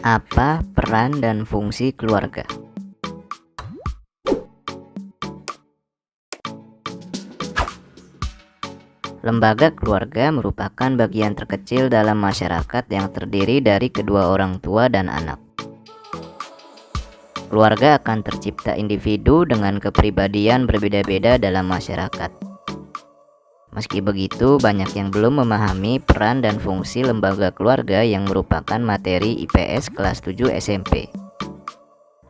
Apa peran dan fungsi keluarga? Lembaga keluarga merupakan bagian terkecil dalam masyarakat yang terdiri dari kedua orang tua dan anak. Keluarga akan tercipta individu dengan kepribadian berbeda-beda dalam masyarakat. Meski begitu, banyak yang belum memahami peran dan fungsi lembaga keluarga yang merupakan materi IPS kelas 7 SMP.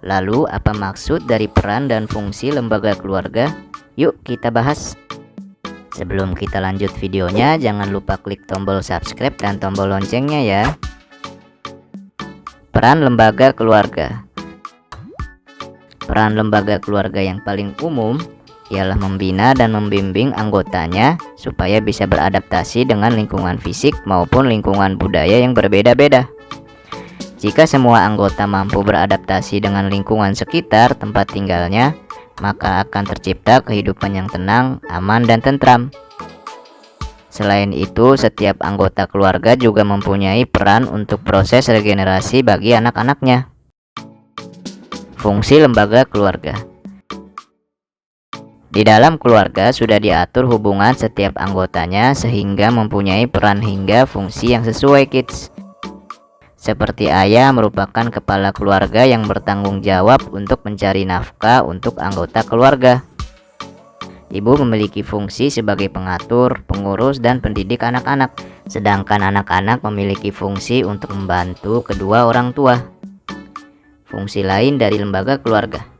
Lalu, apa maksud dari peran dan fungsi lembaga keluarga? Yuk kita bahas. Sebelum kita lanjut videonya, jangan lupa klik tombol subscribe dan tombol loncengnya ya. Peran lembaga keluarga. Peran lembaga keluarga yang paling umum ialah membina dan membimbing anggotanya supaya bisa beradaptasi dengan lingkungan fisik maupun lingkungan budaya yang berbeda-beda. Jika semua anggota mampu beradaptasi dengan lingkungan sekitar tempat tinggalnya, maka akan tercipta kehidupan yang tenang, aman, dan tentram. Selain itu, setiap anggota keluarga juga mempunyai peran untuk proses regenerasi bagi anak-anaknya. Fungsi lembaga keluarga. Di dalam keluarga sudah diatur hubungan setiap anggotanya sehingga mempunyai peran hingga fungsi yang sesuai kids. Seperti ayah merupakan kepala keluarga yang bertanggung jawab untuk mencari nafkah untuk anggota keluarga. Ibu memiliki fungsi sebagai pengatur, pengurus, dan pendidik anak-anak, sedangkan anak-anak memiliki fungsi untuk membantu kedua orang tua. Fungsi lain dari lembaga keluarga.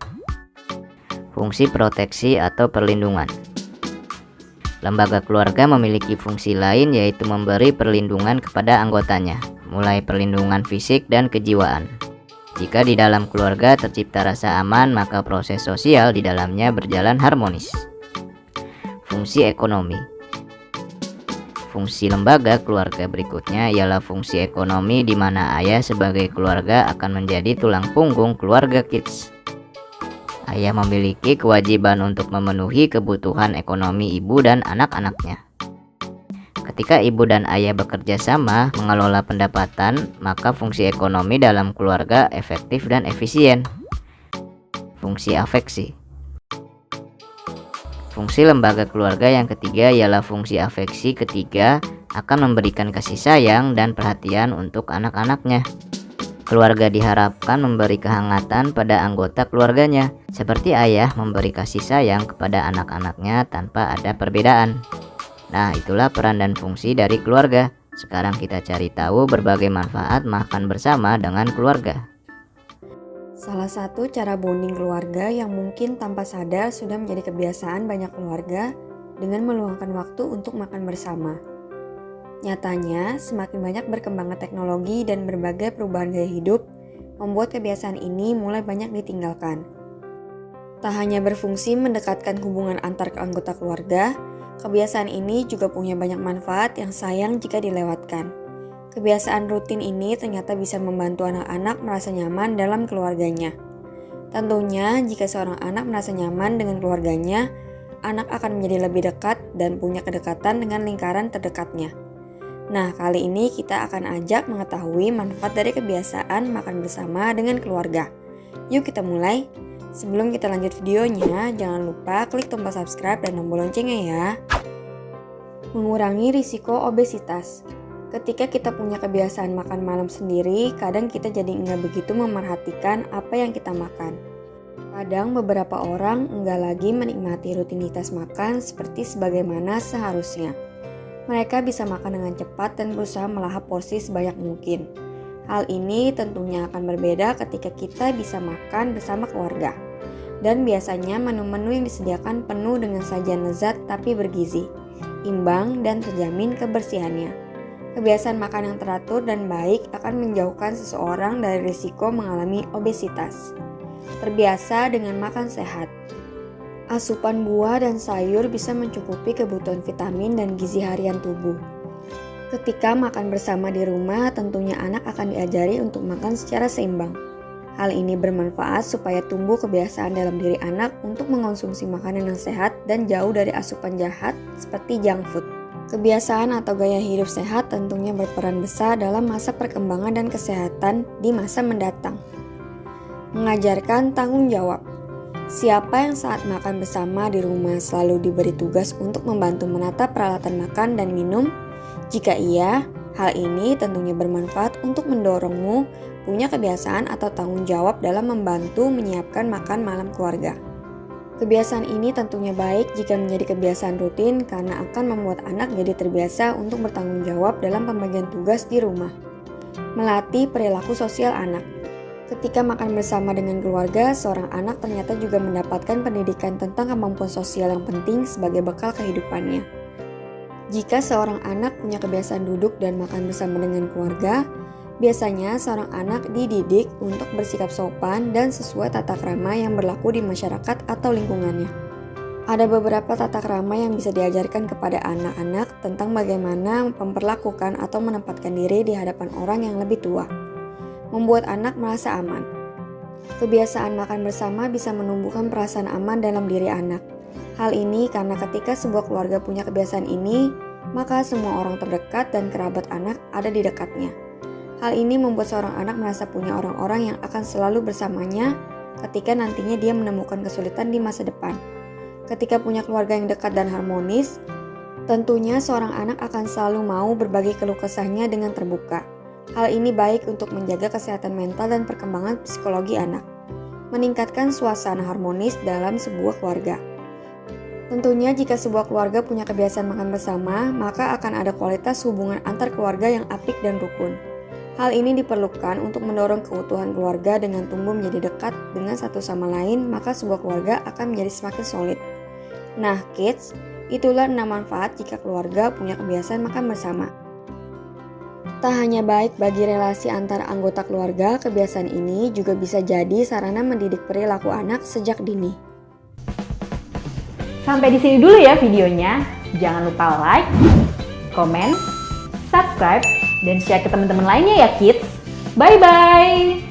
Fungsi proteksi atau perlindungan. Lembaga keluarga memiliki fungsi lain yaitu memberi perlindungan kepada anggotanya, mulai perlindungan fisik dan kejiwaan. Jika di dalam keluarga tercipta rasa aman, maka proses sosial di dalamnya berjalan harmonis. Fungsi ekonomi. Fungsi lembaga keluarga berikutnya ialah fungsi ekonomi di mana ayah sebagai keluarga akan menjadi tulang punggung keluarga kids. Ayah memiliki kewajiban untuk memenuhi kebutuhan ekonomi ibu dan anak-anaknya. Ketika ibu dan ayah bekerja sama mengelola pendapatan, maka fungsi ekonomi dalam keluarga efektif dan efisien. Fungsi afeksi. Fungsi lembaga keluarga yang ketiga ialah fungsi afeksi ketiga akan memberikan kasih sayang dan perhatian untuk anak-anaknya. Keluarga diharapkan memberi kehangatan pada anggota keluarganya, seperti ayah memberi kasih sayang kepada anak-anaknya tanpa ada perbedaan. Nah, itulah peran dan fungsi dari keluarga. Sekarang kita cari tahu berbagai manfaat makan bersama dengan keluarga. Salah satu cara bonding keluarga yang mungkin tanpa sadar sudah menjadi kebiasaan banyak keluarga dengan meluangkan waktu untuk makan bersama. Nyatanya, semakin banyak berkembangnya teknologi dan berbagai perubahan gaya hidup membuat kebiasaan ini mulai banyak ditinggalkan. Tak hanya berfungsi mendekatkan hubungan antar anggota keluarga, kebiasaan ini juga punya banyak manfaat yang sayang jika dilewatkan. Kebiasaan rutin ini ternyata bisa membantu anak-anak merasa nyaman dalam keluarganya. Tentunya, jika seorang anak merasa nyaman dengan keluarganya, anak akan menjadi lebih dekat dan punya kedekatan dengan lingkaran terdekatnya. Nah, kali ini kita akan ajak mengetahui manfaat dari kebiasaan makan bersama dengan keluarga. Yuk kita mulai. Sebelum kita lanjut videonya, jangan lupa klik tombol subscribe dan tombol loncengnya ya. Mengurangi risiko obesitas. Ketika kita punya kebiasaan makan malam sendiri, kadang kita jadi nggak begitu memerhatikan apa yang kita makan. Kadang beberapa orang nggak lagi menikmati rutinitas makan seperti sebagaimana seharusnya. Mereka bisa makan dengan cepat dan berusaha melahap porsi sebanyak mungkin. Hal ini tentunya akan berbeda ketika kita bisa makan bersama keluarga. Dan biasanya menu-menu yang disediakan penuh dengan sajian lezat tapi bergizi, imbang dan terjamin kebersihannya. Kebiasaan makan yang teratur dan baik akan menjauhkan seseorang dari risiko mengalami obesitas. Terbiasa dengan makan sehat. Asupan buah dan sayur bisa mencukupi kebutuhan vitamin dan gizi harian tubuh. Ketika makan bersama di rumah, tentunya anak akan diajari untuk makan secara seimbang. Hal ini bermanfaat supaya tumbuh kebiasaan dalam diri anak untuk mengonsumsi makanan yang sehat dan jauh dari asupan jahat seperti junk food. Kebiasaan atau gaya hidup sehat tentunya berperan besar dalam masa perkembangan dan kesehatan di masa mendatang. Mengajarkan tanggung jawab. Siapa yang saat makan bersama di rumah selalu diberi tugas untuk membantu menata peralatan makan dan minum? Jika iya, hal ini tentunya bermanfaat untuk mendorongmu punya kebiasaan atau tanggung jawab dalam membantu menyiapkan makan malam keluarga. Kebiasaan ini tentunya baik jika menjadi kebiasaan rutin karena akan membuat anak jadi terbiasa untuk bertanggung jawab dalam pembagian tugas di rumah. Melatih perilaku sosial anak. Ketika makan bersama dengan keluarga, seorang anak ternyata juga mendapatkan pendidikan tentang kemampuan sosial yang penting sebagai bekal kehidupannya. Jika seorang anak punya kebiasaan duduk dan makan bersama dengan keluarga, biasanya seorang anak dididik untuk bersikap sopan dan sesuai tata krama yang berlaku di masyarakat atau lingkungannya. Ada beberapa tata krama yang bisa diajarkan kepada anak-anak tentang bagaimana memperlakukan atau menempatkan diri di hadapan orang yang lebih tua. Membuat anak merasa aman. Kebiasaan makan bersama bisa menumbuhkan perasaan aman dalam diri anak. Hal ini karena ketika sebuah keluarga punya kebiasaan ini, maka semua orang terdekat dan kerabat anak ada di dekatnya. Hal ini membuat seorang anak merasa punya orang-orang yang akan selalu bersamanya ketika nantinya dia menemukan kesulitan di masa depan. Ketika punya keluarga yang dekat dan harmonis, tentunya seorang anak akan selalu mau berbagi keluh kesahnya dengan terbuka. Hal ini baik untuk menjaga kesehatan mental dan perkembangan psikologi anak, meningkatkan suasana harmonis dalam sebuah keluarga. Tentunya jika sebuah keluarga punya kebiasaan makan bersama, maka akan ada kualitas hubungan antar keluarga yang apik dan rukun. Hal ini diperlukan untuk mendorong keutuhan keluarga dengan tumbuh menjadi dekat dengan satu sama lain, maka sebuah keluarga akan menjadi semakin solid. Nah, kids, itulah 6 manfaat jika keluarga punya kebiasaan makan bersama. Tak hanya baik bagi relasi antara anggota keluarga, kebiasaan ini juga bisa jadi sarana mendidik perilaku anak sejak dini. Sampai di sini dulu ya videonya. Jangan lupa like, komen, subscribe, dan share ke teman-teman lainnya ya kids. Bye-bye!